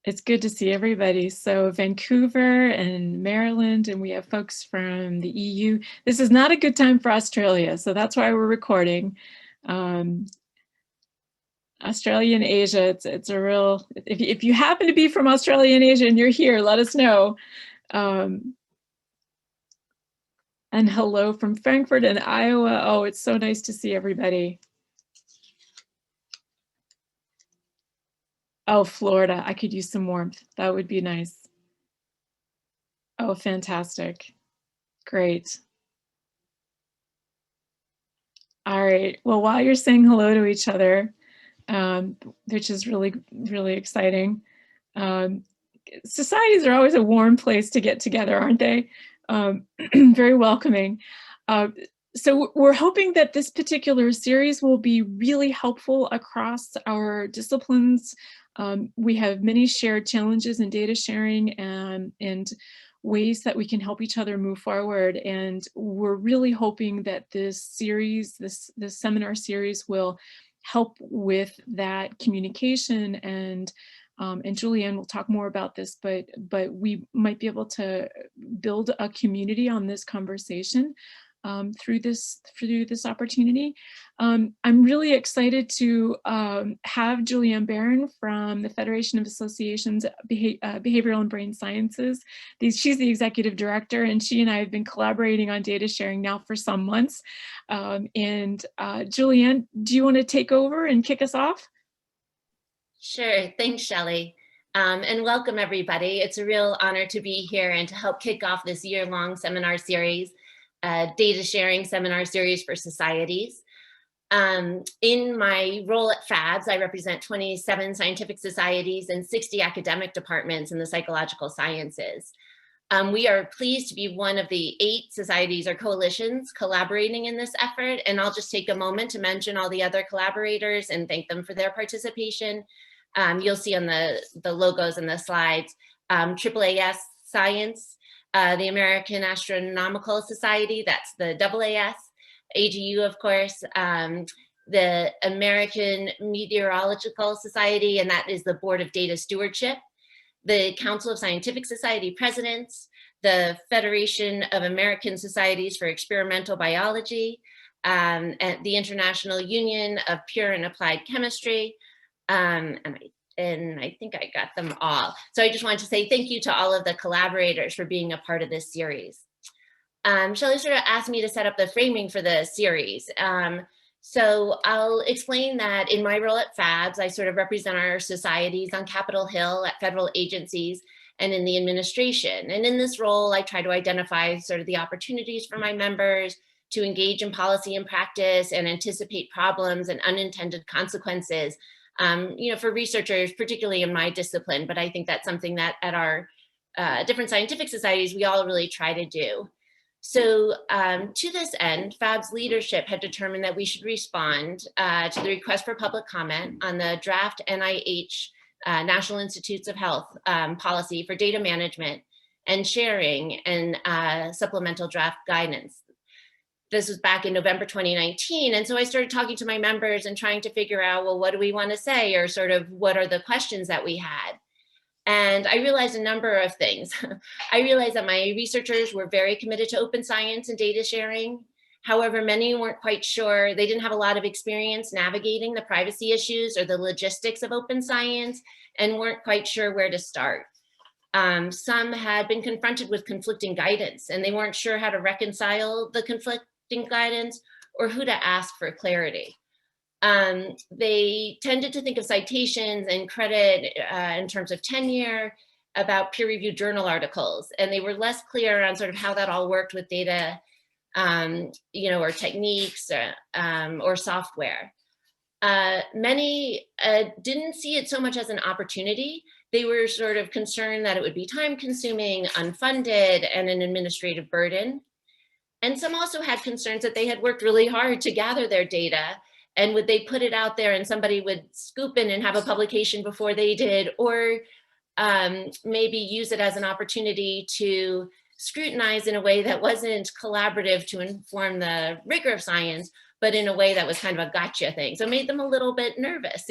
It's good to see everybody. So Vancouver and Maryland, and we have folks from the EU. This is not a good time for Australia, so that's why we're recording. Australia and Asia, it's a real, if you happen to be from Australia and Asia and you're here, let us know. And hello from Frankfurt and Iowa. Oh, it's so nice to see everybody. Oh, Florida, I could use some warmth. That would be nice. Oh, fantastic. Great. All right. Well, while you're saying hello to each other, which is really, really exciting. Societies are always a warm place to get together, aren't they? Very welcoming. So we're hoping that this particular series will be really helpful across our disciplines. We have many shared challenges in data sharing and ways that we can help each other move forward. And we're really hoping that this series, this seminar series, will help with that communication. And Juliane will talk more about this, but we might be able to build a community on this conversation through this opportunity. I'm really excited to have Juliane Barron from the Federation of Associations Behavioral and Brain Sciences. She's the executive director, and she and I have been collaborating on data sharing now for some months. Juliane, do you want to take over and kick us off? Sure, thanks, Shelley. And welcome everybody. It's a real honor to be here and to help kick off this year-long seminar series, data sharing seminar series for societies. In my role at FABS, I represent 27 scientific societies and 60 academic departments in the psychological sciences. We are pleased to be one of the 8 societies or coalitions collaborating in this effort, and I'll just take a moment to mention all the other collaborators and thank them for their participation. You'll see on the logos and the slides, AAAS Science, the American Astronomical Society, that's the AAAS, AGU, of course, the American Meteorological Society, and that is the Board of Data Stewardship, the Council of Scientific Society Presidents, the Federation of American Societies for Experimental Biology, and the International Union of Pure and Applied Chemistry, and I think I got them all. So I just wanted to say thank you to all of the collaborators for being a part of this series. Shelley sort of asked me to set up the framing for the series. So I'll explain that in my role at FABS, I sort of represent our societies on Capitol Hill at federal agencies and in the administration. And in this role, I try to identify sort of the opportunities for my members to engage in policy and practice and anticipate problems and unintended consequences, for researchers, particularly in my discipline, but I think that's something that at our different scientific societies, we all really try to do. So to this end, FAB's leadership had determined that we should respond to the request for public comment on the draft NIH National Institutes of Health policy for data management and sharing and supplemental draft guidance. This was back in November 2019. And so I started talking to my members and trying to figure out, well, what do we want to say? Or sort of what are the questions that we had? And I realized a number of things. I realized that my researchers were very committed to open science and data sharing. However, many weren't quite sure. They didn't have a lot of experience navigating the privacy issues or the logistics of open science and weren't quite sure where to start. Some had been confronted with conflicting guidance and they weren't sure how to reconcile the conflicting guidance or who to ask for clarity. They tended to think of citations and credit in terms of tenure about peer-reviewed journal articles, and they were less clear on sort of how that all worked with data, or techniques or software. Many didn't see it so much as an opportunity. They were sort of concerned that it would be time-consuming, unfunded, and an administrative burden. And some also had concerns that they had worked really hard to gather their data, and would they put it out there and somebody would scoop in and have a publication before they did, or maybe use it as an opportunity to scrutinize in a way that wasn't collaborative to inform the rigor of science, but in a way that was kind of a gotcha thing. So it made them a little bit nervous,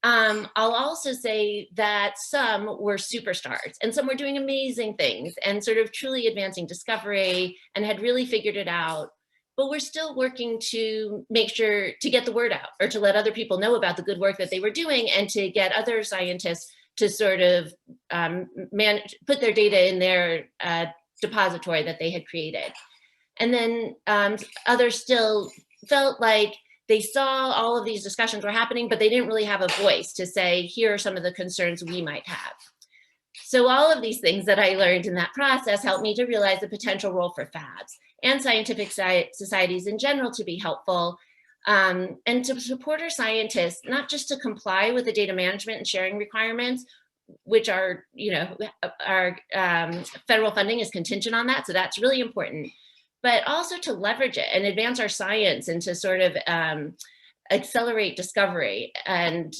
I'll also say that some were superstars and some were doing amazing things and sort of truly advancing discovery and had really figured it out. But we're still working to make sure to get the word out, or to let other people know about the good work that they were doing, and to get other scientists to sort of put their data in their depository that they had created. And then others still felt like they saw all of these discussions were happening, but they didn't really have a voice to say, here are some of the concerns we might have. So all of these things that I learned in that process helped me to realize the potential role for FABs and scientific societies in general to be helpful, and to support our scientists, not just to comply with the data management and sharing requirements, which are, our federal funding is contingent on that. So that's really important, but also to leverage it and advance our science and to sort of accelerate discovery. And,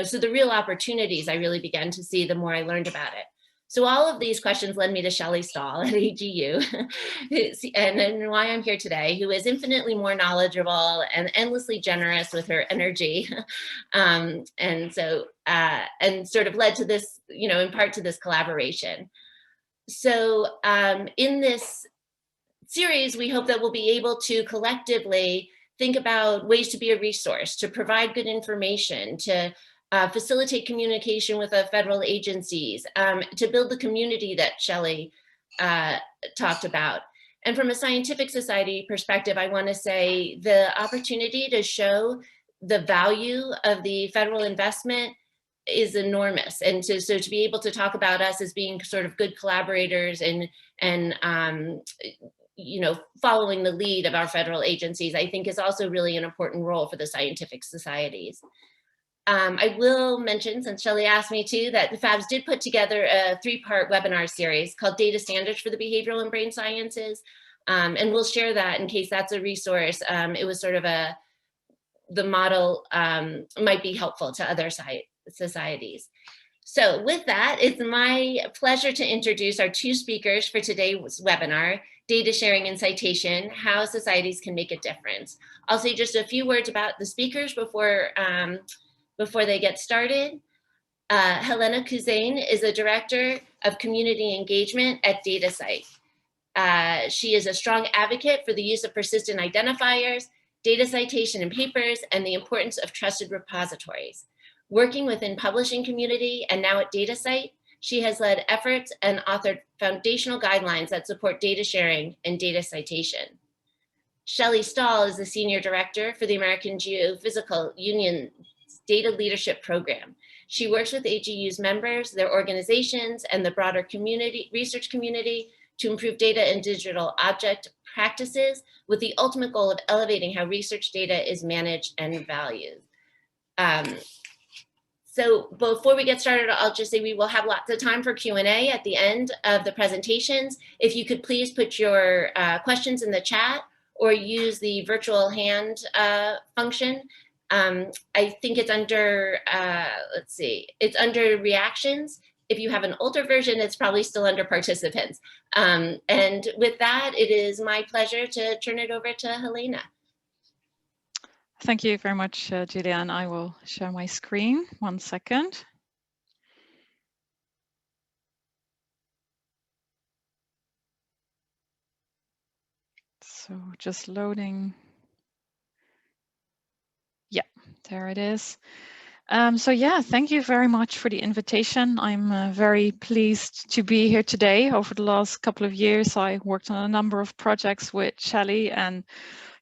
so the real opportunities I really began to see the more I learned about it. So all of these questions led me to Shelley Stahl at AGU, and why I'm here today, who is infinitely more knowledgeable and endlessly generous with her energy. And sort of led to this, in part to this collaboration. So in this series, we hope that we'll be able to collectively think about ways to be a resource, to provide good information, to facilitate communication with federal agencies, to build the community that Shelley talked about. And from a scientific society perspective, I want to say the opportunity to show the value of the federal investment is enormous. And so to be able to talk about us as being sort of good collaborators and following the lead of our federal agencies, I think is also really an important role for the scientific societies. I will mention, since Shelley asked me to, that the FABs did put together a 3-part webinar series called Data Standards for the Behavioral and Brain Sciences. And we'll share that in case that's a resource. It was sort of the model might be helpful to other societies. So with that, it's my pleasure to introduce our 2 speakers for today's webinar, Data Sharing and Citation, How Societies Can Make a Difference. I'll say just a few words about the speakers before they get started. Helena Cousijn is a Director of Community Engagement at DataCite. She is a strong advocate for the use of persistent identifiers, data citation in papers, and the importance of trusted repositories. Working within publishing community and now at DataCite, she has led efforts and authored foundational guidelines that support data sharing and data citation. Shelley Stahl is the Senior Director for the American Geophysical Union's Data Leadership Program. She works with AGU's members, their organizations, and the broader research community to improve data and digital object practices with the ultimate goal of elevating how research data is managed and valued. So before we get started, I'll just say we will have lots of time for Q&A at the end of the presentations. If you could please put your questions in the chat or use the virtual hand function. I think it's under, let's see, it's under reactions. If you have an older version, it's probably still under participants. And with that, it is my pleasure to turn it over to Helena. Thank you very much, Juliane. I will share my screen. 1 second. So just loading. Yeah, there it is. So yeah, thank you very much for the invitation. I'm very pleased to be here today. Over the last couple of years, I worked on a number of projects with Shelley, and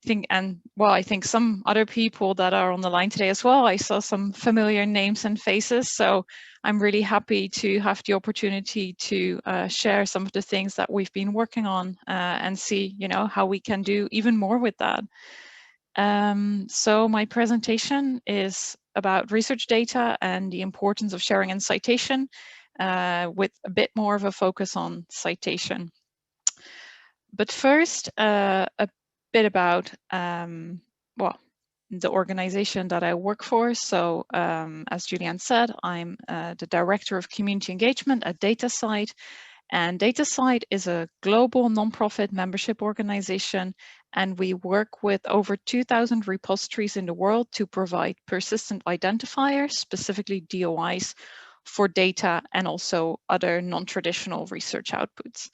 I think some other people that are on the line today as well. I saw some familiar names and faces, so I'm really happy to have the opportunity to share some of the things that we've been working on and see, how we can do even more with that. So my presentation is about research data and the importance of sharing and citation, with a bit more of a focus on citation. But first, a bit about the organization that I work for. So as Juliane said, I'm the Director of Community Engagement at DataCite. And DataCite is a global nonprofit membership organization, And we work with over 2,000 repositories in the world to provide persistent identifiers, specifically DOIs, for data and also other non-traditional research outputs.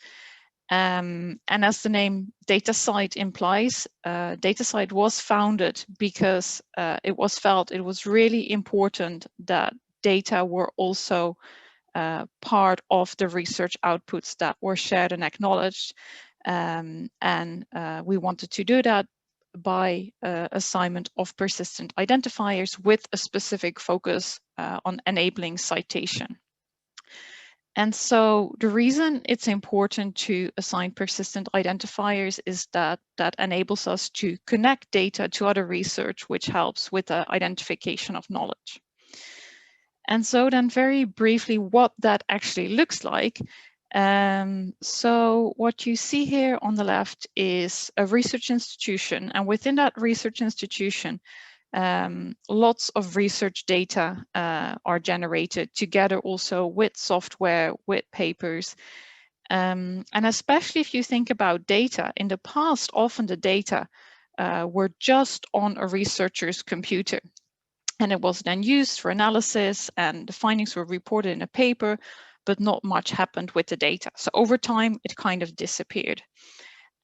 And as the name DataCite implies, DataCite was founded because it was felt it was really important that data were also part of the research outputs that were shared and acknowledged. And we wanted to do that by assignment of persistent identifiers with a specific focus on enabling citation. And so the reason it's important to assign persistent identifiers is that that enables us to connect data to other research, which helps with the identification of knowledge. And so then very briefly what that actually looks like. So what you see here on the left is a research institution, and within that research institution, lots of research data are generated together also with software, with papers. And especially if you think about data, in the past, often the data were just on a researcher's computer. And it was then used for analysis and the findings were reported in a paper, but not much happened with the data. So over time, it kind of disappeared.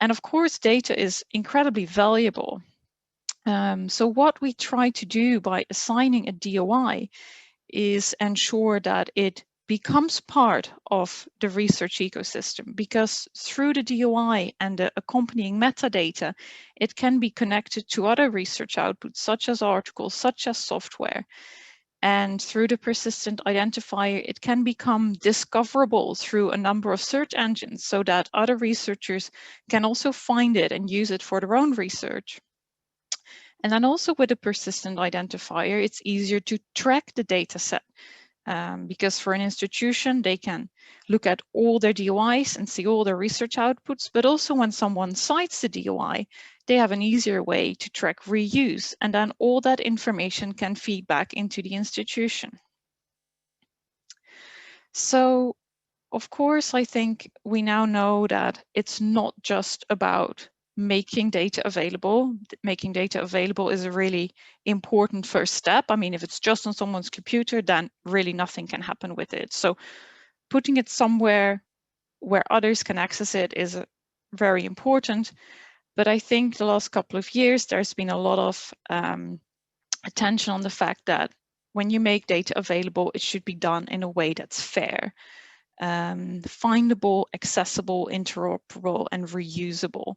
And of course, data is incredibly valuable. So what we try to do by assigning a DOI is ensure that it becomes part of the research ecosystem, because through the DOI and the accompanying metadata, it can be connected to other research outputs, such as articles, such as software. And through the persistent identifier, it can become discoverable through a number of search engines so that other researchers can also find it and use it for their own research. And then also with a persistent identifier, it's easier to track the data set because for an institution, they can look at all their DOIs and see all their research outputs, but also when someone cites the DOI, they have an easier way to track reuse, and then all that information can feed back into the institution. So, of course, I think we now know that it's not just about making data available. Making data available is a really important first step. I mean, if it's just on someone's computer, then really nothing can happen with it. So putting it somewhere where others can access it is very important. But I think the last couple of years, there's been a lot of attention on the fact that when you make data available, it should be done in a way that's fair. Findable, accessible, interoperable, and reusable.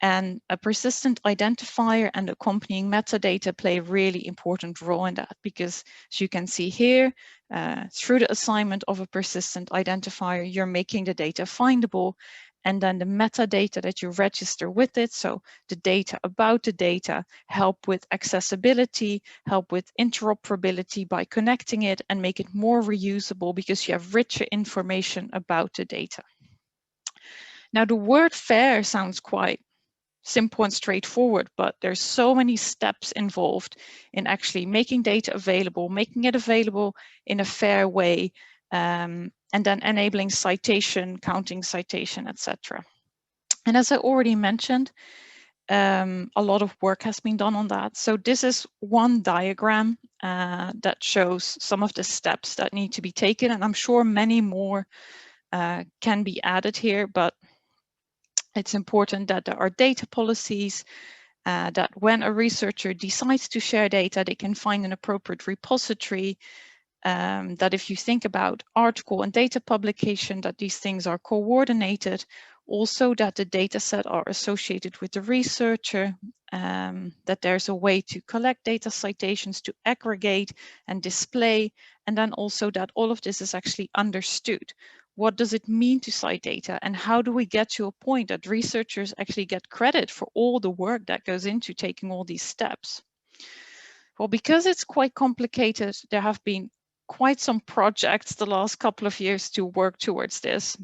And a persistent identifier and accompanying metadata play a really important role in that, because as you can see here, through the assignment of a persistent identifier, you're making the data findable, and then the metadata that you register with it, so the data about the data, help with accessibility, help with interoperability by connecting it and make it more reusable because you have richer information about the data. Now, the word fair sounds quite simple and straightforward, but there's so many steps involved in actually making data available, making it available in a fair way, and then enabling citation, counting citation, etc. And as I already mentioned, a lot of work has been done on that. So this is one diagram that shows some of the steps that need to be taken, and I'm sure many more can be added here, but it's important that there are data policies, that when a researcher decides to share data, they can find an appropriate repository, that if you think about article and data publication, that these things are coordinated, also that the data set are associated with the researcher, that there's a way to collect data citations, to aggregate and display, and then also that all of this is actually understood. What does it mean to cite data, and how do we get to a point that researchers actually get credit for all the work that goes into taking all these steps? Well, because it's quite complicated, there have been quite some projects the last couple of years to work towards this.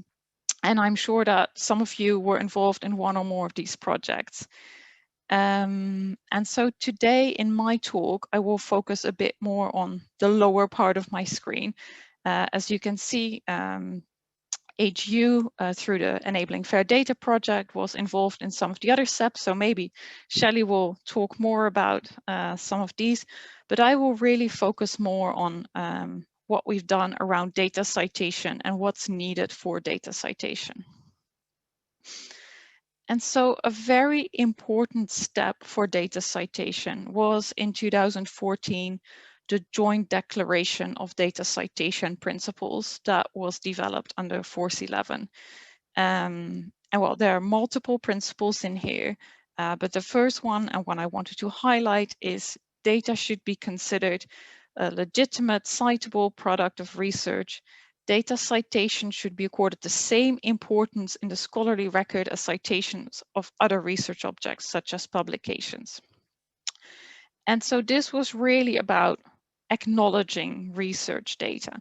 And I'm sure that some of you were involved in one or more of these projects. And so today in my talk, I will focus a bit more on the lower part of my screen. As you can see, HU, through the Enabling Fair Data project, was involved in some of the other steps. So maybe Shelley will talk more about some of these, but I will really focus more on what we've done around data citation and what's needed for data citation. And so a very important step for data citation was in 2014, the joint declaration of data citation principles that was developed under Force 11. And well, there are multiple principles in here, but the first one and one I wanted to highlight is data should be considered a legitimate, citable product of research. Data citation should be accorded the same importance in the scholarly record as citations of other research objects, such as publications. And so this was really about acknowledging research data.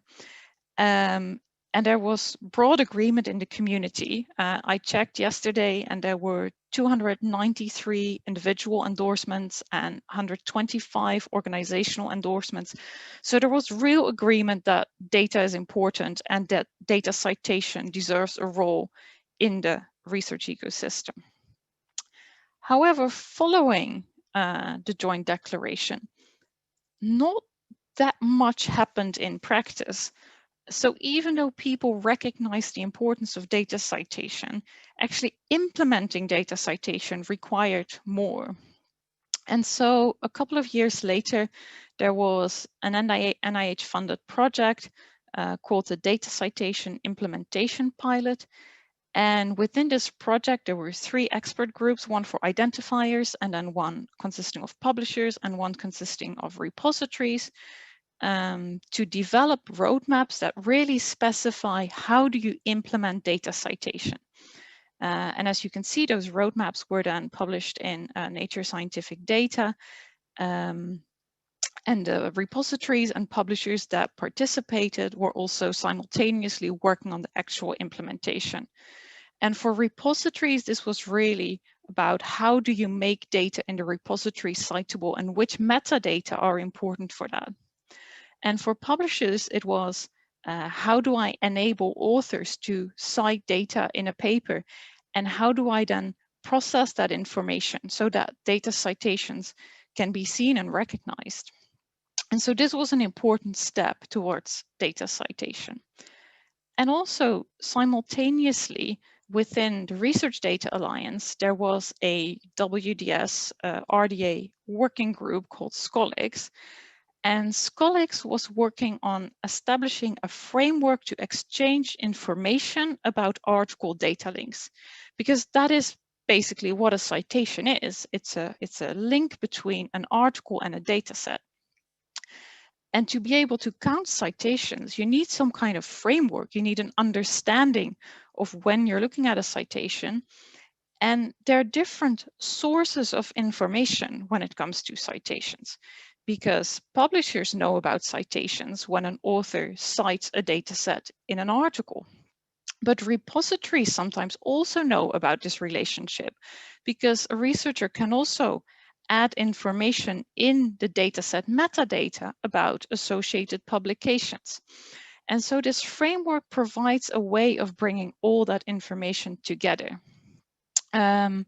And there was broad agreement in the community. I checked yesterday and there were 293 individual endorsements and 125 organizational endorsements. So there was real agreement that data is important and that data citation deserves a role in the research ecosystem. However, following the joint declaration, not that much happened in practice. So even though people recognize the importance of data citation, actually implementing data citation required more. And so a couple of years later, there was an NIH-funded project called the Data Citation Implementation Pilot. And within this project, there were 3 expert groups, one for identifiers, and then one consisting of publishers, and one consisting of repositories, to develop roadmaps that really specify how do you implement data citation. And as you can see, those roadmaps were then published in Nature Scientific Data, and the repositories and publishers that participated were also simultaneously working on the actual implementation. And for repositories, this was really about how do you make data in the repository citable and which metadata are important for that. And for publishers, it was how do I enable authors to cite data in a paper, and how do I then process that information so that data citations can be seen and recognized. And so this was an important step towards data citation. And also simultaneously within the Research Data Alliance, there was a WDS RDA working group called SCOLIX. And SCOLIX was working on establishing a framework to exchange information about article data links, because that is basically what a citation is. It's a link between an article and a data set. And to be able to count citations, you need some kind of framework. You need an understanding of when you're looking at a citation. And there are different sources of information when it comes to citations, because publishers know about citations when an author cites a data set in an article. But repositories sometimes also know about this relationship, because a researcher can also add information in the dataset metadata about associated publications. And so this framework provides a way of bringing all that information together. And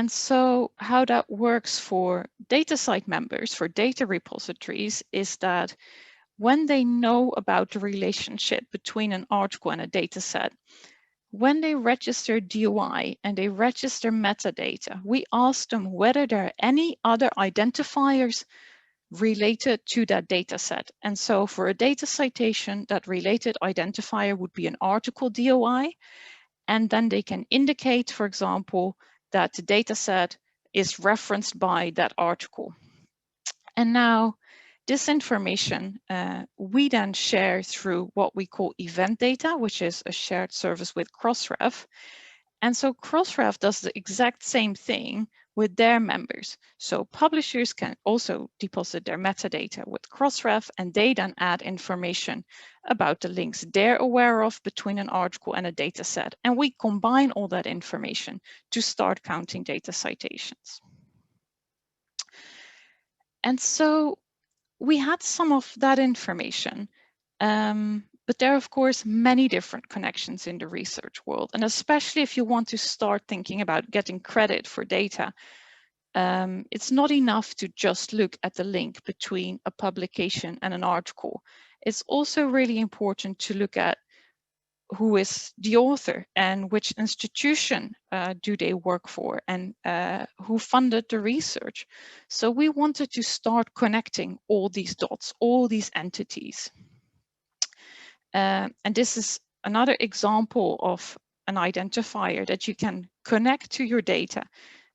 so how that works for DataCite members, for data repositories, is that when they know about the relationship between an article and a data set, when they register DOI and they register metadata, we ask them whether there are any other identifiers related to that data set. And so for a data citation, that related identifier would be an article DOI, and then they can indicate, for example, that the data set is referenced by that article. And now this information we then share through what we call event data, which is a shared service with Crossref. And so Crossref does the exact same thing with their members. So publishers can also deposit their metadata with Crossref, and they then add information about the links they're aware of between an article and a data set. And we combine all that information to start counting data citations. And so we had some of that information, But there are, of course, many different connections in the research world. And especially if you want to start thinking about getting credit for data, it's not enough to just look at the link between a publication and an article. It's also really important to look at who is the author and which institution do they work for, and who funded the research. So we wanted to start connecting all these dots, all these entities. And this is another example of an identifier that you can connect to your data,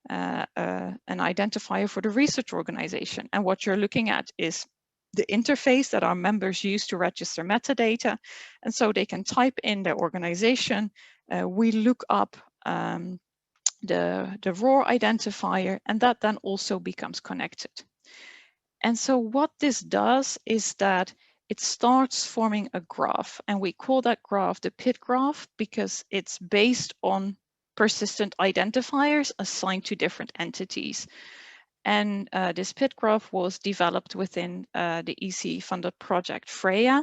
an identifier for the research organization. And what you're looking at is the interface that our members use to register metadata. And so they can type in their organization. We look up the raw identifier, and that then also becomes connected. And so what this does is that it starts forming a graph, and we call that graph the PID graph because it's based on persistent identifiers assigned to different entities. And this PID graph was developed within the EC-funded project Freya.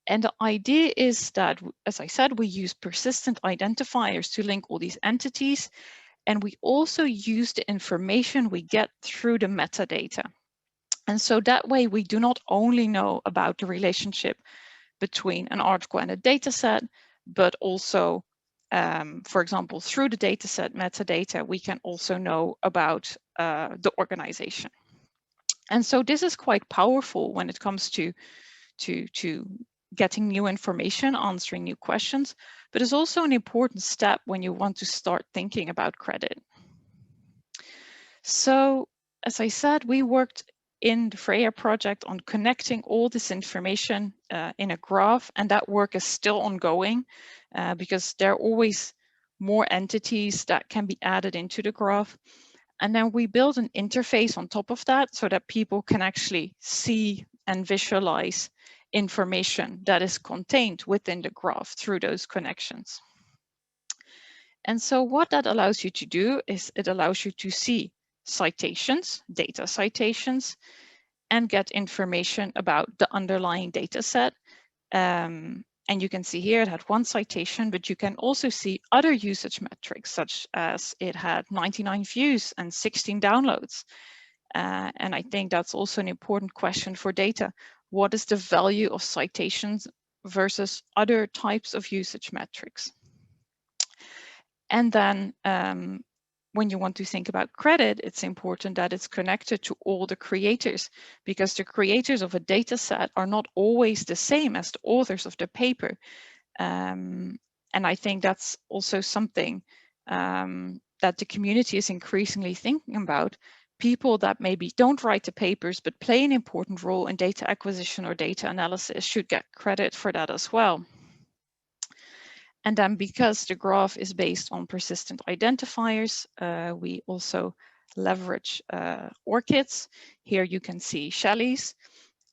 And the idea is that, as I said, we use persistent identifiers to link all these entities, and we also use the information we get through the metadata. And so that way we do not only know about the relationship between an article and a data set, but also, for example, through the dataset metadata, we can also know about the organization. And so this is quite powerful when it comes to getting new information, answering new questions, but it's also an important step when you want to start thinking about credit. So, as I said, we worked in the Freya project on connecting all this information in a graph, and that work is still ongoing because there are always more entities that can be added into the graph. And then we build an interface on top of that so that people can actually see and visualize information that is contained within the graph through those connections. And so what that allows you to do is it allows you to see citations, data citations, and get information about the underlying data set. And you can see here it had one citation, but you can also see other usage metrics, such as it had 99 views and 16 downloads. And I think that's also an important question for data. What is the value of citations versus other types of usage metrics? And then when you want to think about credit, it's important that it's connected to all the creators, because the creators of a data set are not always the same as the authors of the paper. And I think that's also something that the community is increasingly thinking about. People that maybe don't write the papers but play an important role in data acquisition or data analysis should get credit for that as well. And then because the graph is based on persistent identifiers, we also leverage ORCIDs. Here you can see Shelley's.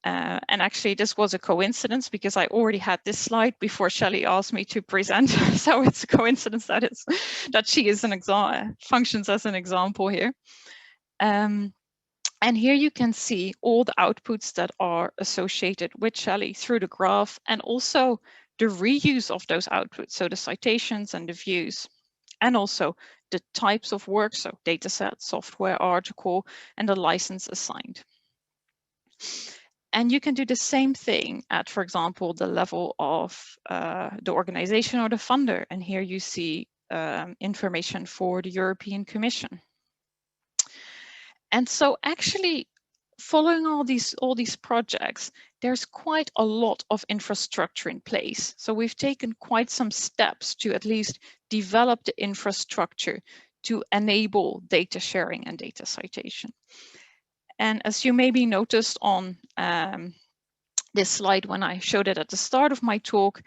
And actually this was a coincidence because I already had this slide before Shelley asked me to present. So it's a coincidence that she is functions as an example here. And here you can see all the outputs that are associated with Shelley through the graph, and also the reuse of those outputs, so the citations and the views, and also the types of work, so dataset, software, article, and the license assigned. And you can do the same thing at, for example, the level of the organization or the funder. And here you see information for the European Commission. And so actually, following all these projects, there's quite a lot of infrastructure in place. So we've taken quite some steps to at least develop the infrastructure to enable data sharing and data citation. And as you maybe noticed on this slide when I showed it at the start of my talk,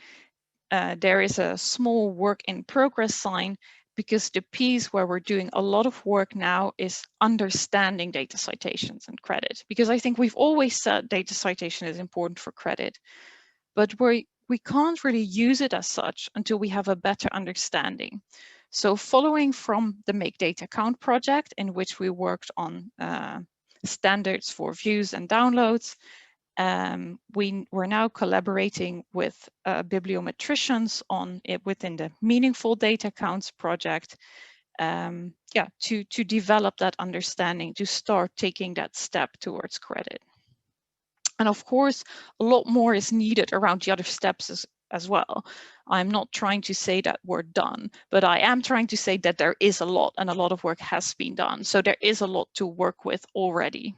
there is a small work in progress sign, because the piece where we're doing a lot of work now is understanding data citations and credit. Because I think we've always said data citation is important for credit, but we can't really use it as such until we have a better understanding. So following from the Make Data Count project, in which we worked on standards for views and downloads, we're now collaborating with bibliometricians on it within the Meaningful Data Counts project, to develop that understanding, to start taking that step towards credit. And of course, a lot more is needed around the other steps as well. I'm not trying to say that we're done, but I am trying to say that there is a lot, and a lot of work has been done. So there is a lot to work with already.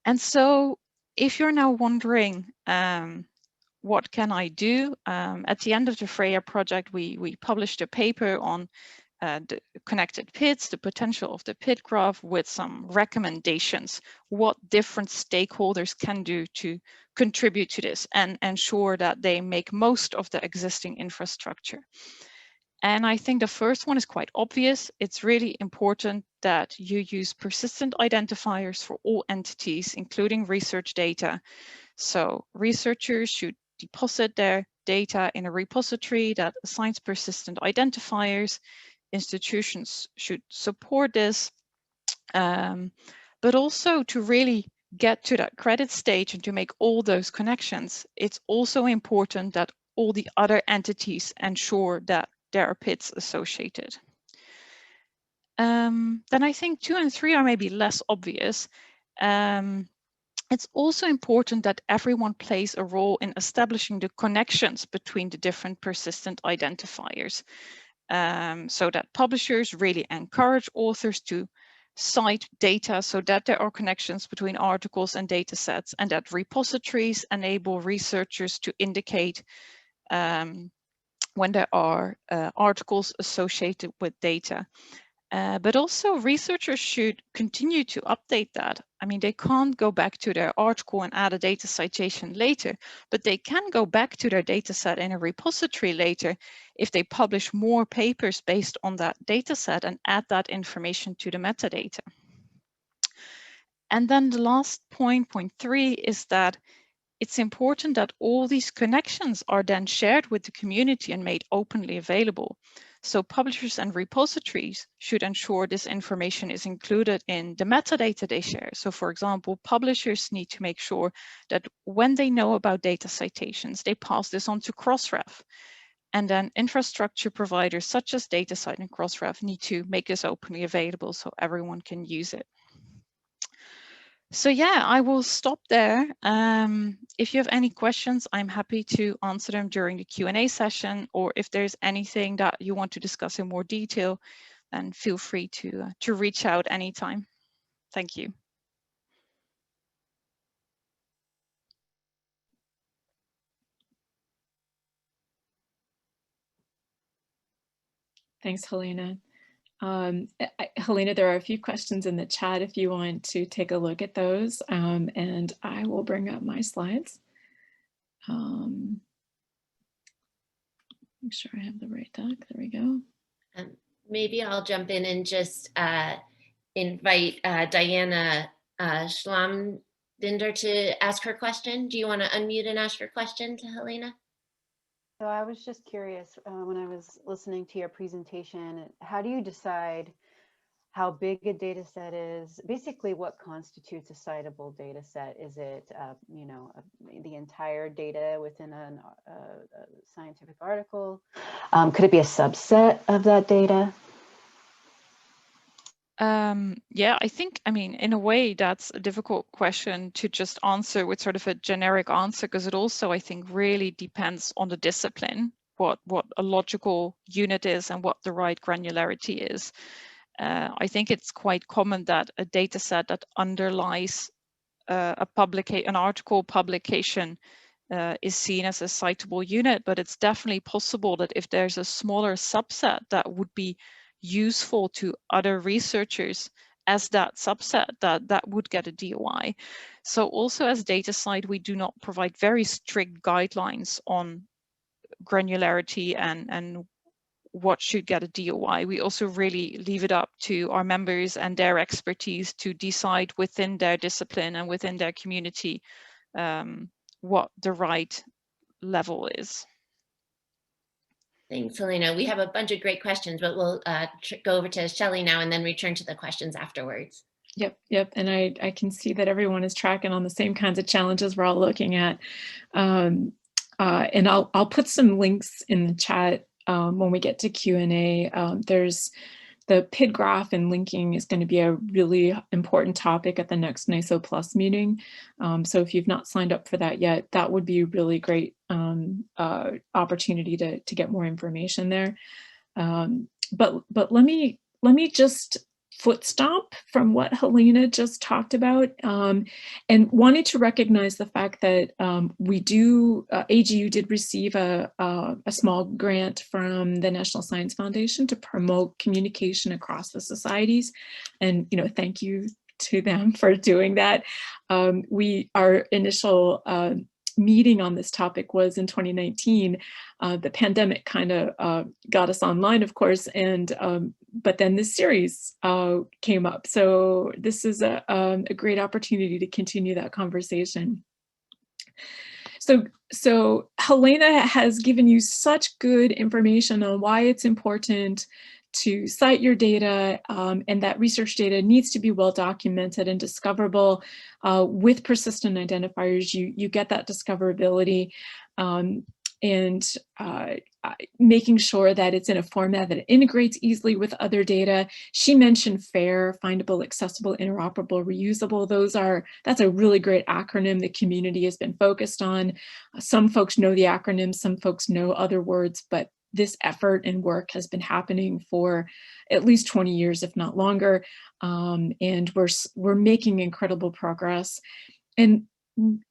And so if you're now wondering, what can I do? At the end of the Freya project, we published a paper on the connected pits, the potential of the pit graph, with some recommendations, what different stakeholders can do to contribute to this and ensure that they make most of the existing infrastructure. And I think the first one is quite obvious. It's really important that you use persistent identifiers for all entities, including research data. So researchers should deposit their data in a repository that assigns persistent identifiers. Institutions should support this, but also to really get to that credit stage and to make all those connections, it's also important that all the other entities ensure that there are pits associated. Then I think 2 and 3 are maybe less obvious. It's also important that everyone plays a role in establishing the connections between the different persistent identifiers. So that publishers really encourage authors to cite data so that there are connections between articles and data sets, and that repositories enable researchers to indicate when there are articles associated with data. But also researchers should continue to update that. I mean, they can't go back to their article and add a data citation later, but they can go back to their data set in a repository later if they publish more papers based on that data set and add that information to the metadata. And then the last point, point 3, is that it's important that all these connections are then shared with the community and made openly available. So publishers and repositories should ensure this information is included in the metadata they share. So for example, publishers need to make sure that when they know about data citations, they pass this on to Crossref. And then infrastructure providers such as DataCite and Crossref need to make this openly available so everyone can use it. So yeah, I will stop there. If you have any questions, I'm happy to answer them during the Q&A session, or if there's anything that you want to discuss in more detail, then feel free to reach out anytime. Thank you. Thanks, Helena. Helena, there are a few questions in the chat if you want to take a look at those, and I will bring up my slides. Make sure I have the right doc. There we go. Maybe I'll jump in and just invite Diana Schlamdinder to ask her question. Do you want to unmute and ask your question to Helena? So I was just curious, when I was listening to your presentation, how do you decide how big a data set is? Basically, what constitutes a citable data set? Is it, the entire data within a scientific article? Could it be a subset of that data? Yeah, I mean, in a way, that's a difficult question to just answer with sort of a generic answer, because it also, I think, really depends on the discipline, what a logical unit is and what the right granularity is. I think it's quite common that a data set that underlies an article publication is seen as a citable unit, but it's definitely possible that if there's a smaller subset that would be useful to other researchers as that subset, that would get a DOI. So also as DataCite, we do not provide very strict guidelines on granularity and what should get a DOI. We also really leave it up to our members and their expertise to decide within their discipline and within their community what the right level is. Thanks, Helena. We have a bunch of great questions, but we'll go over to Shelley now and then return to the questions afterwards. Yep. And I can see that everyone is tracking on the same kinds of challenges we're all looking at. And I'll put some links in the chat when we get to Q&A. There's the PID graph and linking is going to be a really important topic at the next NISO Plus meeting. So if you've not signed up for that yet, that would be a really great opportunity to get more information there. But let me just foot stomp from what Helena just talked about, and wanted to recognize the fact that AGU did receive a small grant from the National Science Foundation to promote communication across the societies, and thank you to them for doing that. Our initial meeting on this topic was in 2019. The pandemic kind of got us online, of course, and but then this series came up. So this is a great opportunity to continue that conversation. So Helena has given you such good information on why it's important to cite your data, and that research data needs to be well documented and discoverable with persistent identifiers. You get that discoverability, and making sure that it's in a format that integrates easily with other data. She mentioned FAIR, findable, accessible, interoperable, reusable. That's a really great acronym the community has been focused on. Some folks know the acronym, some folks know other words, but this effort and work has been happening for at least 20 years, if not longer. And we're making incredible progress. And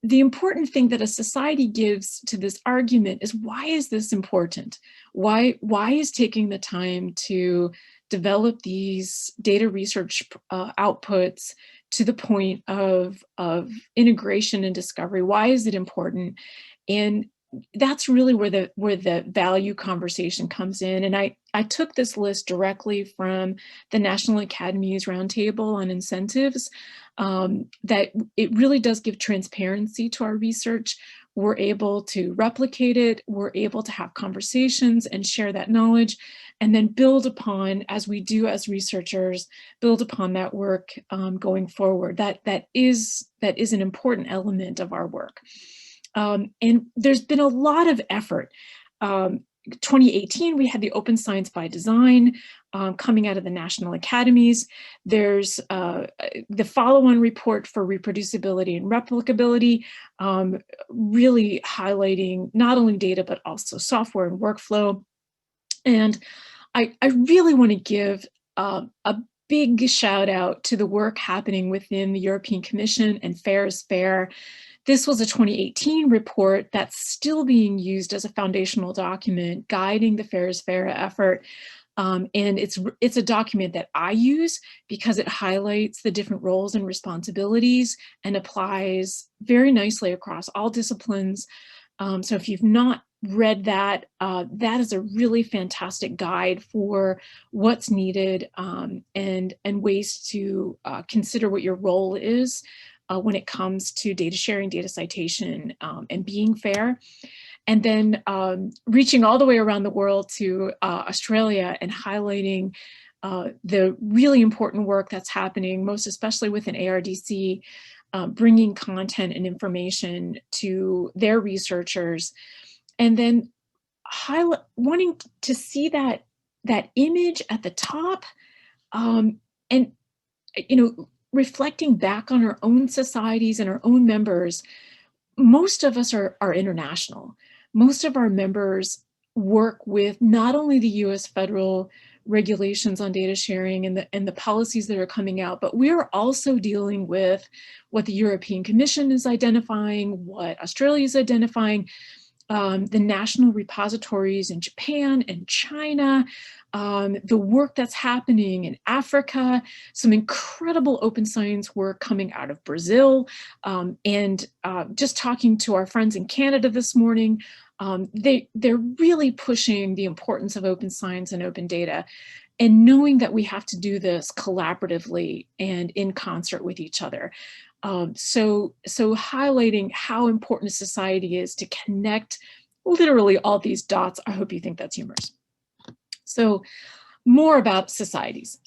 the important thing that a society gives to this argument is, why is this important? Why is taking the time to develop these data research outputs to the point of integration and discovery? Why is it important? And that's really where the value conversation comes in. And I took this list directly from the National Academy's Roundtable on Incentives, that it really does give transparency to our research. We're able to replicate it, we're able to have conversations and share that knowledge, and then build upon, as we do as researchers, build upon that work going forward. That is an important element of our work. And there's been a lot of effort. 2018, we had the Open Science by Design coming out of the National Academies. There's the follow-on report for reproducibility and replicability, really highlighting not only data, but also software and workflow. And I really want to give a big shout out to the work happening within the European Commission and FAIR is FAIR. This was a 2018 report that's still being used as a foundational document guiding the FAIR is FAIR effort. And it's a document that I use because it highlights the different roles and responsibilities and applies very nicely across all disciplines. So if you've not read that, that is a really fantastic guide for what's needed, and ways to consider what your role is when it comes to data sharing, data citation, and being fair. And then reaching all the way around the world to Australia and highlighting the really important work that's happening, most especially within ARDC, bringing content and information to their researchers. And then wanting to see that image at the top, and reflecting back on our own societies and our own members. Most of us are international. Most of our members work with not only the US federal regulations on data sharing and the policies that are coming out, but we are also dealing with what the European Commission is identifying, what Australia is identifying, the national repositories in Japan and China, the work that's happening in Africa, some incredible open science work coming out of Brazil, and just talking to our friends in Canada this morning, they're really pushing the importance of open science and open data, and knowing that we have to do this collaboratively and in concert with each other. So highlighting how important society is to connect literally all these dots. I hope you think that's humorous. So more about societies.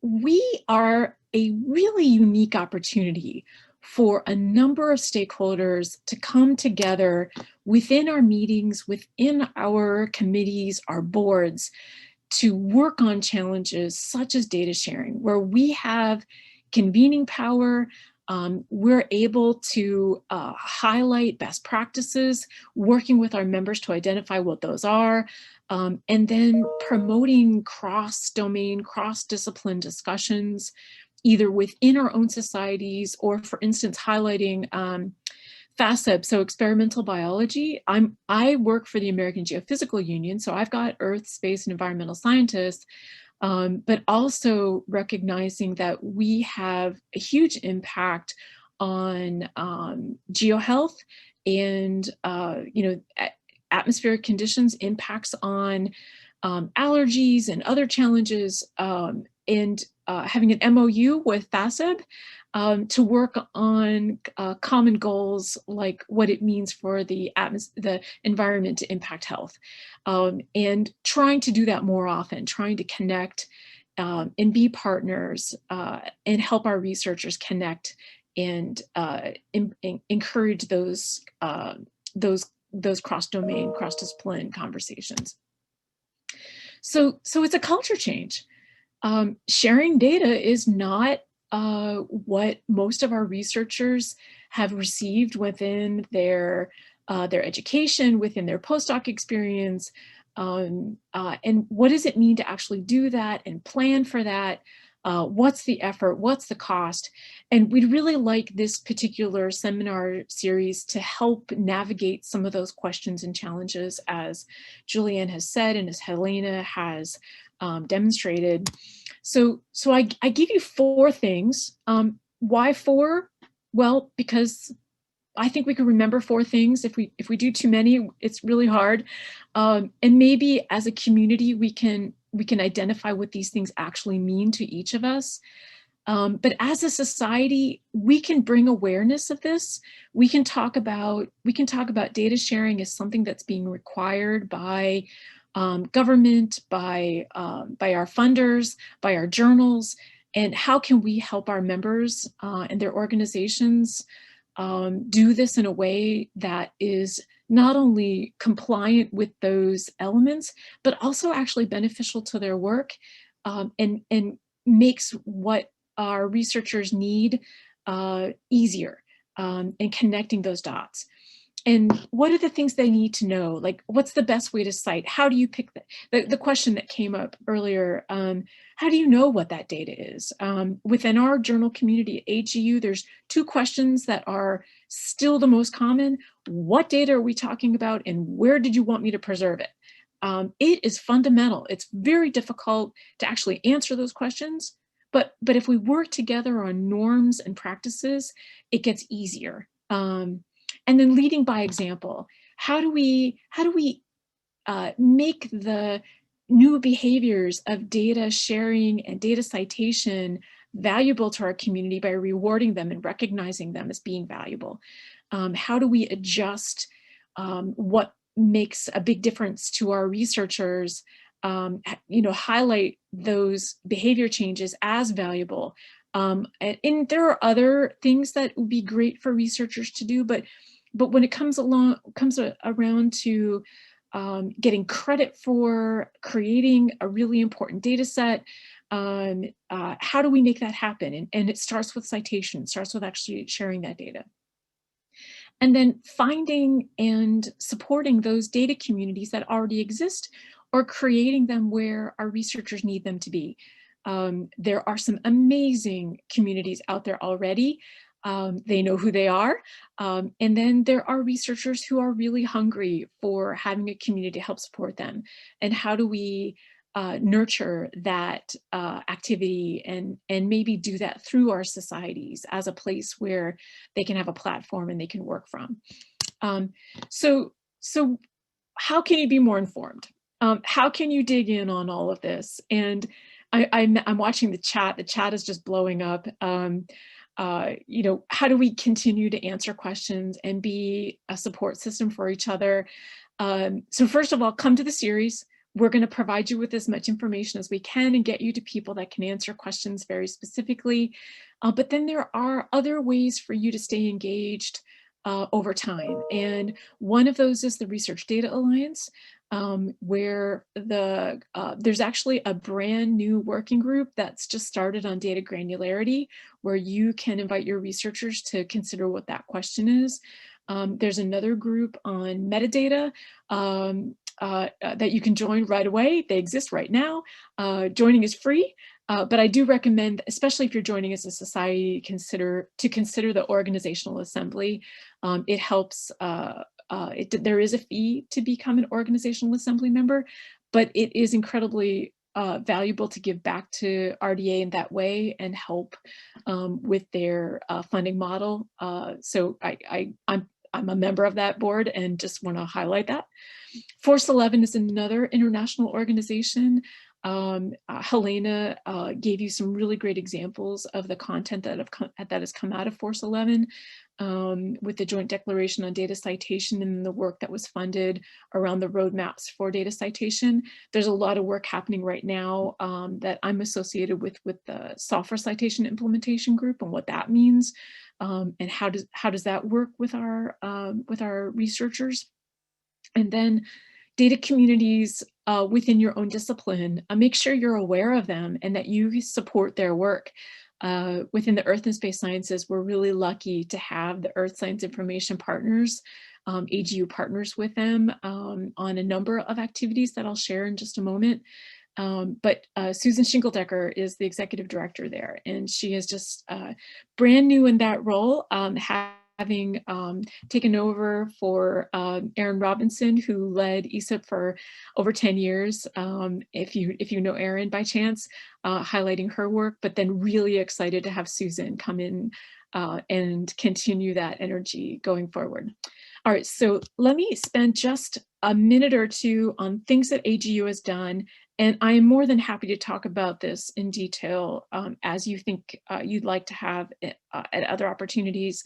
We are a really unique opportunity for a number of stakeholders to come together within our meetings, within our committees, our boards, to work on challenges such as data sharing, where we have convening power. We're able to highlight best practices, working with our members to identify what those are, and then promoting cross-domain, cross-discipline discussions, either within our own societies or, for instance, highlighting FASEB, so experimental biology. I work for the American Geophysical Union, so I've got Earth, space, and environmental scientists, but also recognizing that we have a huge impact on geohealth and atmospheric conditions, impacts on allergies and other challenges, and having an MOU with FASEB to work on common goals like what it means for the environment to impact health, and trying to do that more often, trying to connect and be partners and help our researchers connect and encourage those cross-domain, cross-discipline conversations. So it's a culture change. Sharing data is not what most of our researchers have received within their education, within their postdoc experience, and what does it mean to actually do that and plan for that? What's the effort? What's the cost? And we'd really like this particular seminar series to help navigate some of those questions and challenges, as Juliane has said and as Helena has demonstrated. So I give you 4 things. Why 4? Well, because I think we can remember 4 things. If we do too many, it's really hard. And maybe as a community, we can identify what these things actually mean to each of us. But as a society, we can bring awareness of this. We can talk about data sharing as something that's being required by government, by our funders, by our journals, and how can we help our members and their organizations do this in a way that is not only compliant with those elements, but also actually beneficial to their work, and makes what our researchers need easier, in connecting those dots. And what are the things they need to know? Like, what's the best way to cite? How do you pick the question that came up earlier? How do you know what that data is? Within our journal community at AGU, there's 2 questions that are still the most common. What data are we talking about, and where did you want me to preserve it? It is fundamental. It's very difficult to actually answer those questions, but if we work together on norms and practices, it gets easier. And then leading by example. How do we make the new behaviors of data sharing and data citation valuable to our community by rewarding them and recognizing them as being valuable? How do we adjust what makes a big difference to our researchers, highlight those behavior changes as valuable? And there are other things that would be great for researchers to do, but when it comes around to getting credit for creating a really important data set, how do we make that happen? And it starts with citation, starts with actually sharing that data. And then finding and supporting those data communities that already exist, or creating them where our researchers need them to be. There are some amazing communities out there already. They know who they are. And then there are researchers who are really hungry for having a community to help support them. And how do we nurture that activity and maybe do that through our societies as a place where they can have a platform and they can work from. So how can you be more informed? How can you dig in on all of this? And I'm watching the chat. The chat is just blowing up. How do we continue to answer questions and be a support system for each other? So first of all, come to the series. We're going to provide you with as much information as we can and get you to people that can answer questions very specifically. But then there are other ways for you to stay engaged over time. And one of those is the Research Data Alliance, where there's actually a brand new working group that's just started on data granularity, where you can invite your researchers to consider what that question is. There's another group on metadata that you can join right away. They exist right now. Joining is free, but I do recommend, especially if you're joining as a society, to consider the organizational assembly. It helps. There is a fee to become an organizational assembly member, but it is incredibly valuable to give back to RDA in that way and help with their funding model. So I'm a member of that board and just want to highlight that. Force 11 is another international organization. Helena gave you some really great examples of the content that has come out of Force 11 with the Joint Declaration on Data Citation and the work that was funded around the roadmaps for data citation. There's a lot of work happening right now that I'm associated with the software citation implementation group and what that means, and how does that work with our researchers. And then data communities within your own discipline, make sure you're aware of them and that you support their work. Within the Earth and Space Sciences, we're really lucky to have the Earth Science Information Partners, AGU partners with them on a number of activities that I'll share in just a moment. But Susan Shingeldecker is the executive director there, and she is just brand new in that role, having taken over for Erin Robinson, who led ESIP for over 10 years, if you know Erin by chance, highlighting her work, but then really excited to have Susan come in and continue that energy going forward. All right, so let me spend just a minute or two on things that AGU has done, and I am more than happy to talk about this in detail as you think you'd like to have at other opportunities.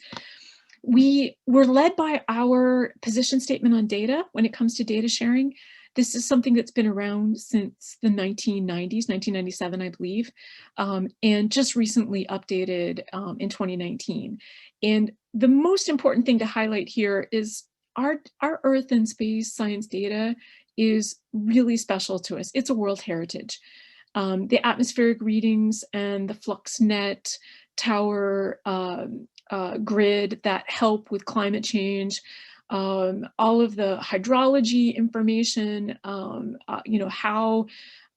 We were led by our position statement on data when it comes to data sharing. This is something that's been around since the 1990s, 1997, I believe, and just recently updated in 2019. And the most important thing to highlight here is our Earth and space science data is really special to us. It's a world heritage. The atmospheric readings and the FluxNet tower grid that help with climate change, all of the hydrology information, how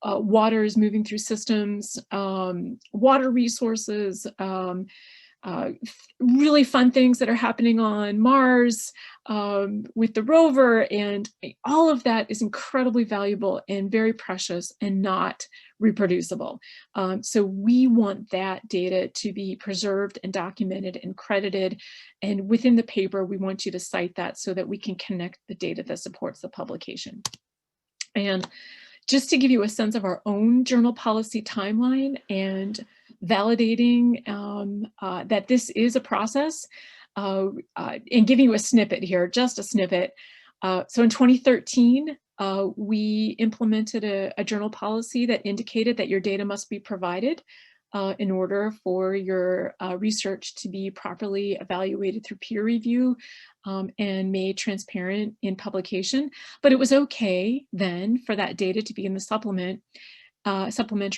water is moving through systems, water resources, really fun things that are happening on Mars with the rover, and all of that is incredibly valuable and very precious and not reproducible. So we want that data to be preserved and documented and credited, and within the paper we want you to cite that so that we can connect the data that supports the publication. And just to give you a sense of our own journal policy timeline and validating that this is a process, and giving you a snippet here, just a snippet. So in 2013, we implemented a journal policy that indicated that your data must be provided in order for your research to be properly evaluated through peer review and made transparent in publication. But it was okay then for that data to be in the supplementary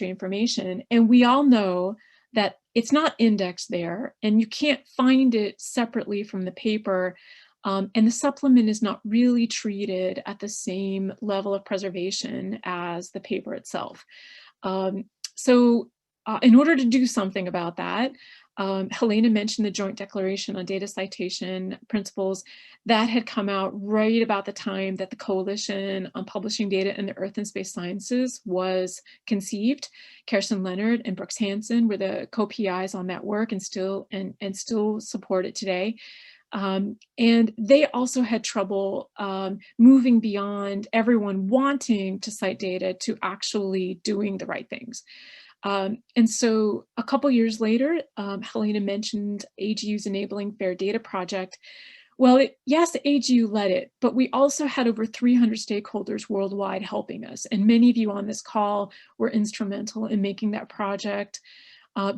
information. And we all know that it's not indexed there and you can't find it separately from the paper. And the supplement is not really treated at the same level of preservation as the paper itself. So in order to do something about that, Helena mentioned the Joint Declaration on Data Citation Principles that had come out right about the time that the Coalition on Publishing Data in the Earth and Space Sciences was conceived. Kirsten Leonard and Brooks Hansen were the co-PIs on that work and still support it today. And they also had trouble moving beyond everyone wanting to cite data to actually doing the right things. And so a couple years later, Helena mentioned AGU's Enabling Fair Data project, Well, yes, AGU led it, but we also had over 300 stakeholders worldwide helping us. And many of you on this call were instrumental in making that project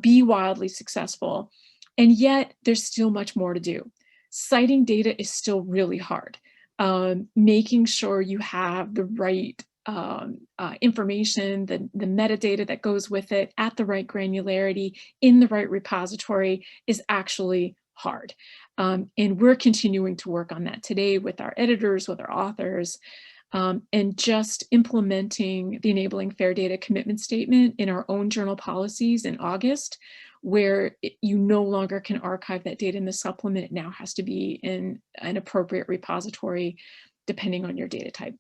be wildly successful. And yet there's still much more to do. Citing data is still really hard. Making sure you have the right information, the metadata that goes with it at the right granularity in the right repository is actually hard. And we're continuing to work on that today with our editors, with our authors, and just implementing the Enabling Fair Data Commitment Statement in our own journal policies in August, where you no longer can archive that data in the supplement. It now has to be in an appropriate repository, depending on your data type.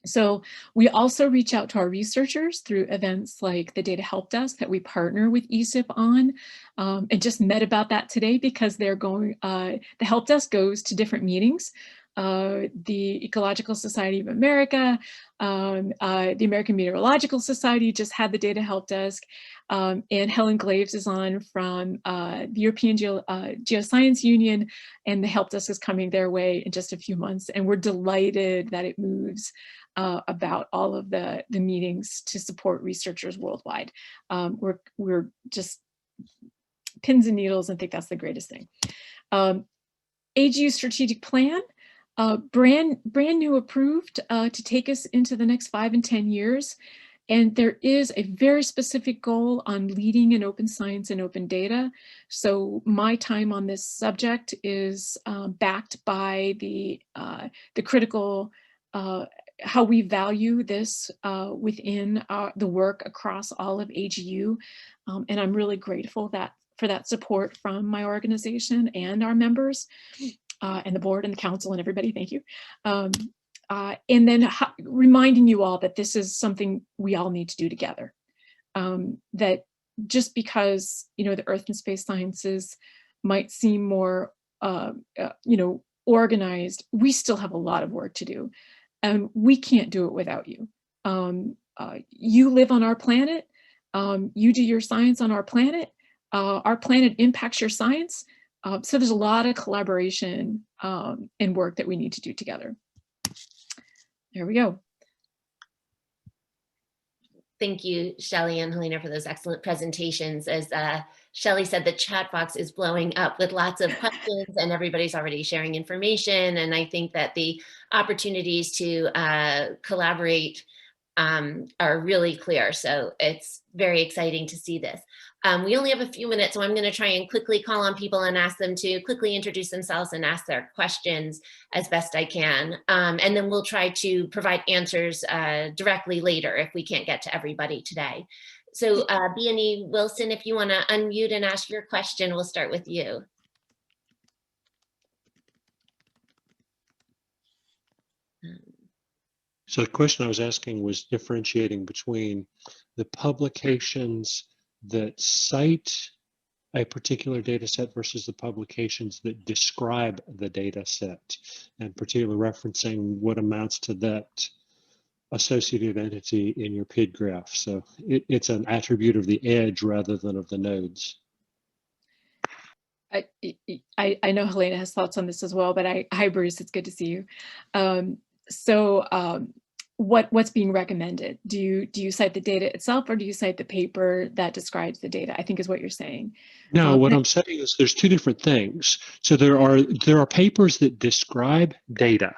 So we also reach out to our researchers through events like the Data Help Desk that we partner with ESIP on, and just met about that today because they're going, the Help Desk goes to different meetings. The Ecological Society of America, the American Meteorological Society just had the Data Help Desk, and Helen Glaves is on from the European Geoscience Union, and the Help Desk is coming their way in just a few months, and we're delighted that it moves about all of the meetings to support researchers worldwide. We're just pins and needles and think that's the greatest thing. AGU strategic plan, brand new approved to take us into the next 5 and 10 years. And there is a very specific goal on leading in open science and open data. So my time on this subject is backed by the critical, how we value this within the work across all of AGU. And I'm really grateful for that support from my organization and our members and the board and the council and everybody, thank you. And then reminding you all that this is something we all need to do together. That just because, the earth and space sciences might seem more, organized, we still have a lot of work to do. And we can't do it without you. You live on our planet. You do your science on our planet. Our planet impacts your science. So there's a lot of collaboration and work that we need to do together. There we go. Thank you, Shelley and Helena, for those excellent presentations. As Shelley said, the chat box is blowing up with lots of questions and everybody's already sharing information. And I think that the opportunities to collaborate are really clear. So it's very exciting to see this. We only have a few minutes, so I'm going to try and quickly call on people and ask them to quickly introduce themselves and ask their questions as best I can. And then we'll try to provide answers directly later if we can't get to everybody today. So B&E Wilson, if you want to unmute and ask your question, we'll start with you. So the question I was asking was differentiating between the publications that cite a particular data set versus the publications that describe the data set, and particularly referencing what amounts to that associative entity in your PID graph. So it's an attribute of the edge rather than of the nodes. I know Helena has thoughts on this as well, but hi Bruce, it's good to see you. What's being recommended? Do you cite the data itself, or do you cite the paper that describes the data? I think is what you're saying. No, what I'm saying is there's two different things. So there are papers that describe data,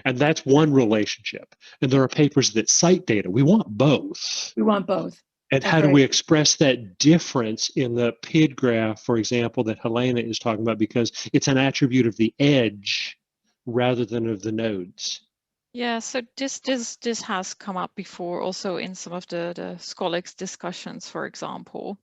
and that's one relationship. And there are papers that cite data. We want both. We want both. And how do we express that difference in the PID graph, for example, that Helena is talking about, because it's an attribute of the edge rather than of the nodes? Yeah, so this has come up before also in some of the Scholix discussions, for example.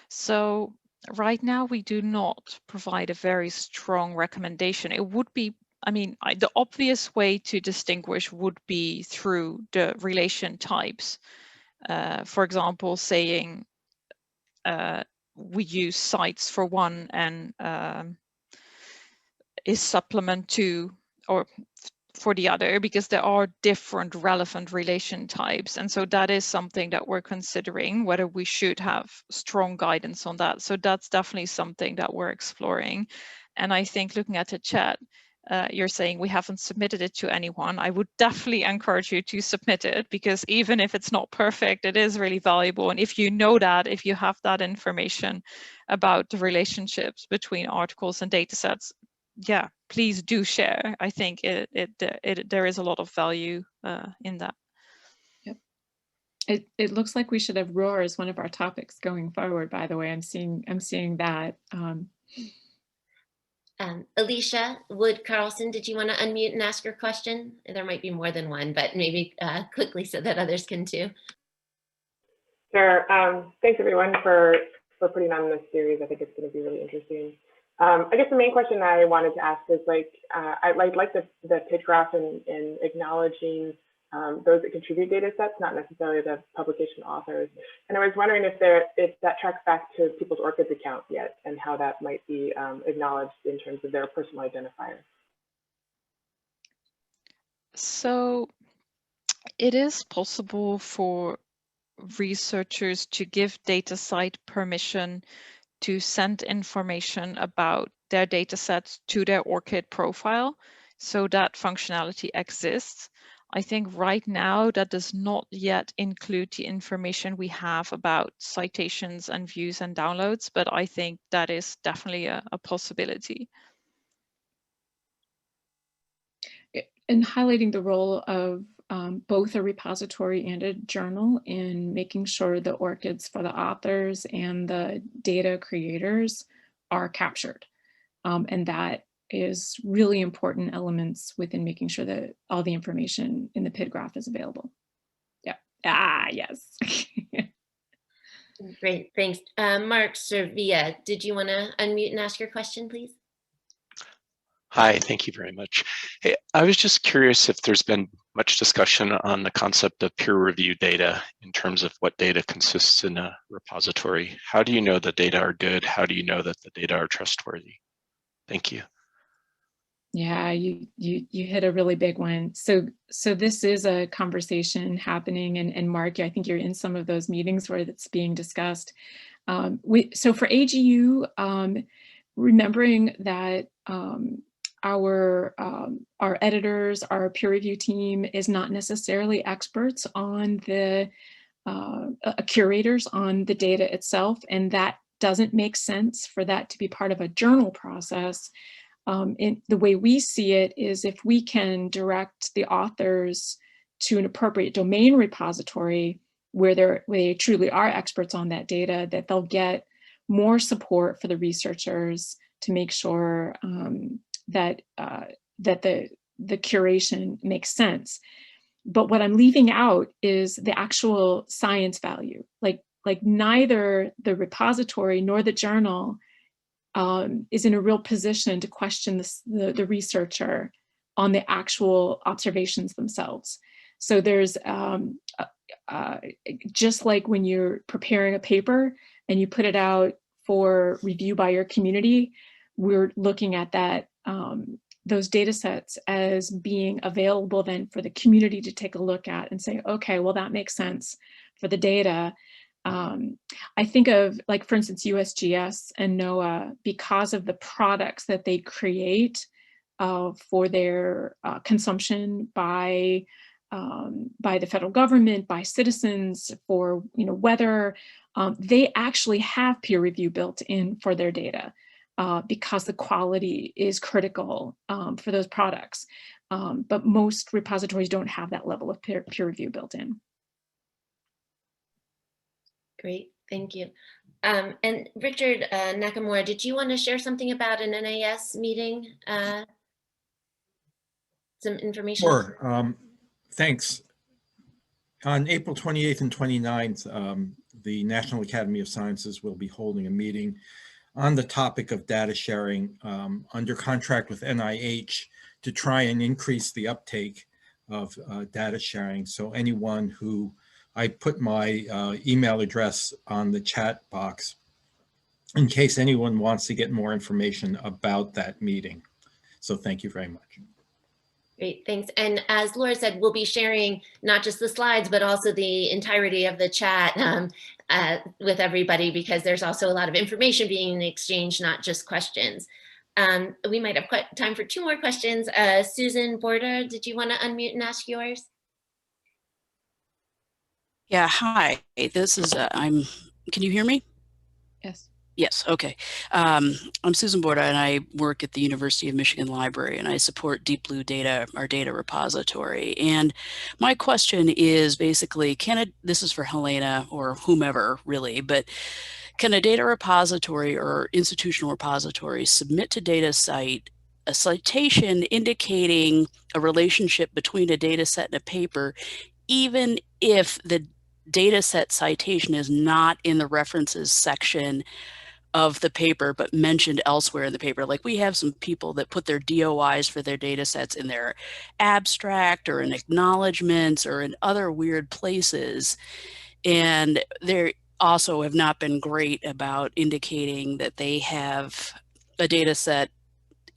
So right now we do not provide a very strong recommendation. It would be, the obvious way to distinguish would be through the relation types. For example, saying we use sites for one and is supplement to or for the other, because there are different relevant relation types. And so that is something that we're considering, whether we should have strong guidance on that. So that's definitely something that we're exploring. And I think looking at the chat, you're saying we haven't submitted it to anyone, I would definitely encourage you to submit it, because even if it's not perfect, it is really valuable. And if you know that, if you have that information about the relationships between articles and data sets, yeah, please do share. I think there is a lot of value in that. Yep. It looks like we should have roar as one of our topics going forward, by the way. I'm seeing that. Alicia Wood Carlson, did you want to unmute and ask your question? There might be more than one, but maybe quickly so that others can too. Sure. Thanks everyone for putting on this series. I think it's going to be really interesting. I guess the main question I wanted to ask is I like the pit graph and acknowledging those that contribute data sets, not necessarily the publication authors. And I was wondering if that tracks back to people's ORCID accounts yet, and how that might be acknowledged in terms of their personal identifier. So it is possible for researchers to give DataCite permission to send information about their data sets to their ORCID profile. So that functionality exists. I think right now that does not yet include the information we have about citations and views and downloads, but I think that is definitely a possibility. And highlighting the role of both a repository and a journal in making sure the ORCIDs for the authors and the data creators are captured. And that is really important elements within making sure that all the information in the PID graph is available. Yeah. Ah, yes. Great, thanks. Mark Servia, did you want to unmute and ask your question, please? Hi, thank you very much. Hey, I was just curious if there's been much discussion on the concept of peer review data in terms of what data consists in a repository. How do you know the data are good? How do you know that the data are trustworthy? Thank you. Yeah, you hit a really big one. So this is a conversation happening, and Mark, I think you're in some of those meetings where it's being discussed. So for AGU, remembering that our editors, our peer review team is not necessarily experts on the curators on the data itself, and that doesn't make sense for that to be part of a journal process. In the way we see it is if we can direct the authors to an appropriate domain repository where they truly are experts on that data, that they'll get more support for the researchers to make sure that the curation makes sense. But what I'm leaving out is the actual science value. Like neither the repository nor the journal is in a real position to question the researcher on the actual observations themselves. So there's just like when you're preparing a paper and you put it out for review by your community, we're looking at that those data sets as being available then for the community to take a look at and say, okay, well, that makes sense for the data. I think of, like, for instance, USGS and NOAA, because of the products that they create for their consumption by the federal government, by citizens, for weather, they actually have peer review built in for their data because the quality is critical for those products. But most repositories don't have that level of peer review built in. Great, thank you. And Richard Nakamura, did you want to share something about an NAS meeting? Some information? Sure, thanks. On April 28th and 29th, the National Academy of Sciences will be holding a meeting on the topic of data sharing under contract with NIH to try and increase the uptake of data sharing. So anyone who, I put my email address on the chat box in case anyone wants to get more information about that meeting. So thank you very much. Great, thanks. And as Laura said, we'll be sharing not just the slides, but also the entirety of the chat with everybody, because there's also a lot of information being exchanged, not just questions. We might have time for 2 more questions. Susan Borda, did you want to unmute and ask yours? Yeah, hi. This is, can you hear me? Yes. Yes, okay. I'm Susan Borda, and I work at the University of Michigan Library, and I support Deep Blue Data, our data repository. And my question is basically, this is for Helena or whomever really, but can a data repository or institutional repository submit to DataCite a citation indicating a relationship between a data set and a paper, even if the data set citation is not in the references section of the paper, but mentioned elsewhere in the paper? Like, we have some people that put their DOIs for their data sets in their abstract or in acknowledgements or in other weird places. And they also have not been great about indicating that they have a data set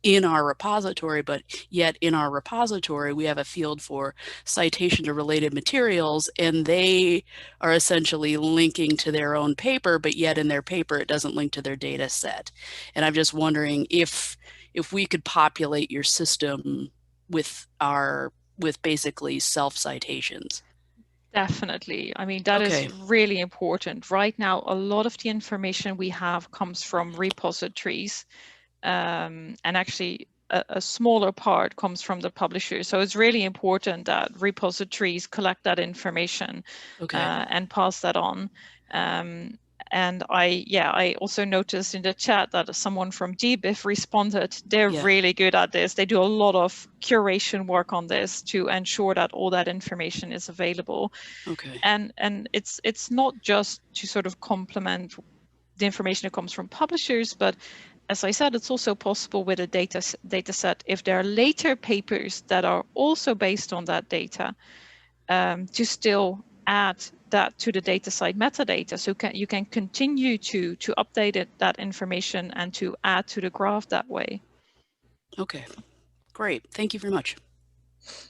in our repository, but yet in our repository, we have a field for citation to related materials, and they are essentially linking to their own paper, but yet in their paper, it doesn't link to their data set. And I'm just wondering if we could populate your system with basically self-citations. Definitely. I mean, that is really important. Right now, a lot of the information we have comes from repositories. And actually a smaller part comes from the publisher. So it's really important that repositories collect that information and pass that on. And I also noticed in the chat that someone from GBIF responded. They're really good at this. They do a lot of curation work on this to ensure that all that information is available. And it's not just to sort of complement the information that comes from publishers, but as I said, it's also possible with a data set, if there are later papers that are also based on that data, to still add that to the DataCite metadata. So you can continue to update that information and to add to the graph that way. Okay, great. Thank you very much.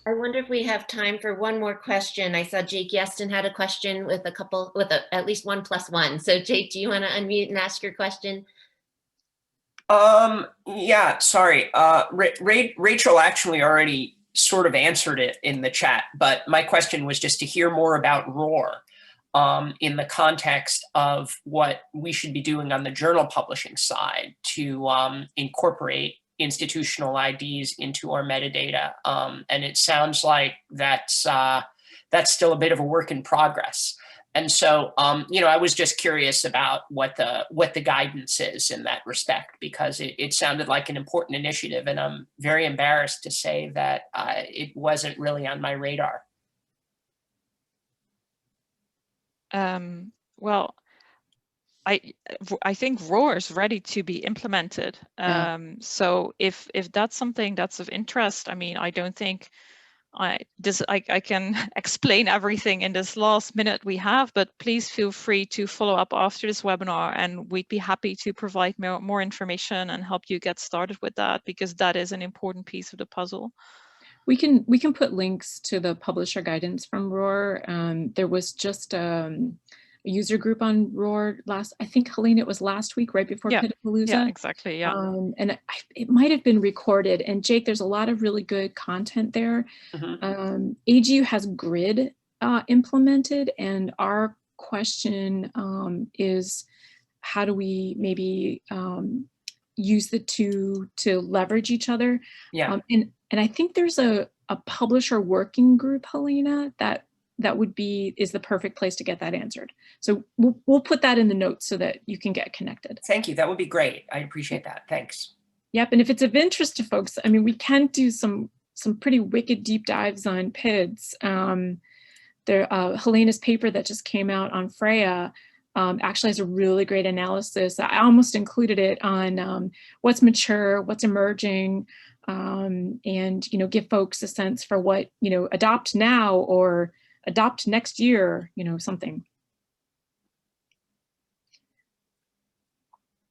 I wonder if we have time for one more question. I saw Jake Yeston had a question with at least 1+1. So Jake, do you want to unmute and ask your question? Yeah, sorry. Rachel actually already sort of answered it in the chat, but my question was just to hear more about ROAR in the context of what we should be doing on the journal publishing side to incorporate institutional IDs into our metadata. And it sounds like that's still a bit of a work in progress. And so, I was just curious about what the guidance is in that respect, because it sounded like an important initiative, and I'm very embarrassed to say that it wasn't really on my radar. Well, I think ROAR is ready to be implemented. So if that's something that's of interest, I mean, I don't think I can explain everything in this last minute we have, but please feel free to follow up after this webinar, and we'd be happy to provide more information and help you get started with that, because that is an important piece of the puzzle. We can put links to the publisher guidance from ROAR. There was just a user group on ROAR I think, Helena, it was last week, right before Pitapalooza. Yeah, exactly, yeah. And it might have been recorded. And Jake, there's a lot of really good content there. AGU has grid implemented, and our question is, how do we maybe use the two to leverage each other? And I think there's a publisher working group, Helena, that is the perfect place to get that answered. So we'll put that in the notes so that you can get connected. Thank you. That would be great. I appreciate that. Thanks. Yep. And if it's of interest to folks, I mean, we can do some pretty wicked deep dives on PIDs. Helena's paper that just came out on Freya actually has a really great analysis. I almost included it on what's mature, what's emerging, and give folks a sense for what adopt now or adopt next year, something.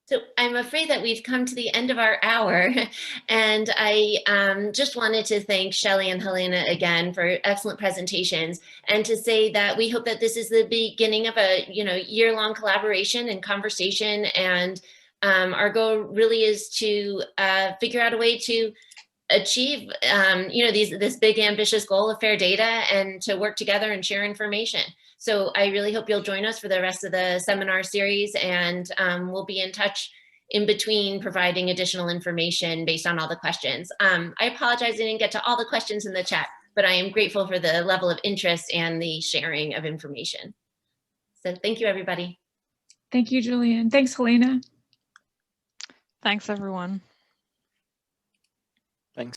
So I'm afraid that we've come to the end of our hour, and I just wanted to thank Shelley and Helena again for excellent presentations, and to say that we hope that this is the beginning of a year-long collaboration and conversation, and Our goal really is to figure out a way to achieve, this big ambitious goal of fair data and to work together and share information. So I really hope you'll join us for the rest of the seminar series, and we'll be in touch in between providing additional information based on all the questions. I apologize I didn't get to all the questions in the chat, but I am grateful for the level of interest and the sharing of information. So thank you, everybody. Thank you, Juliane. Thanks, Helena. Thanks, everyone.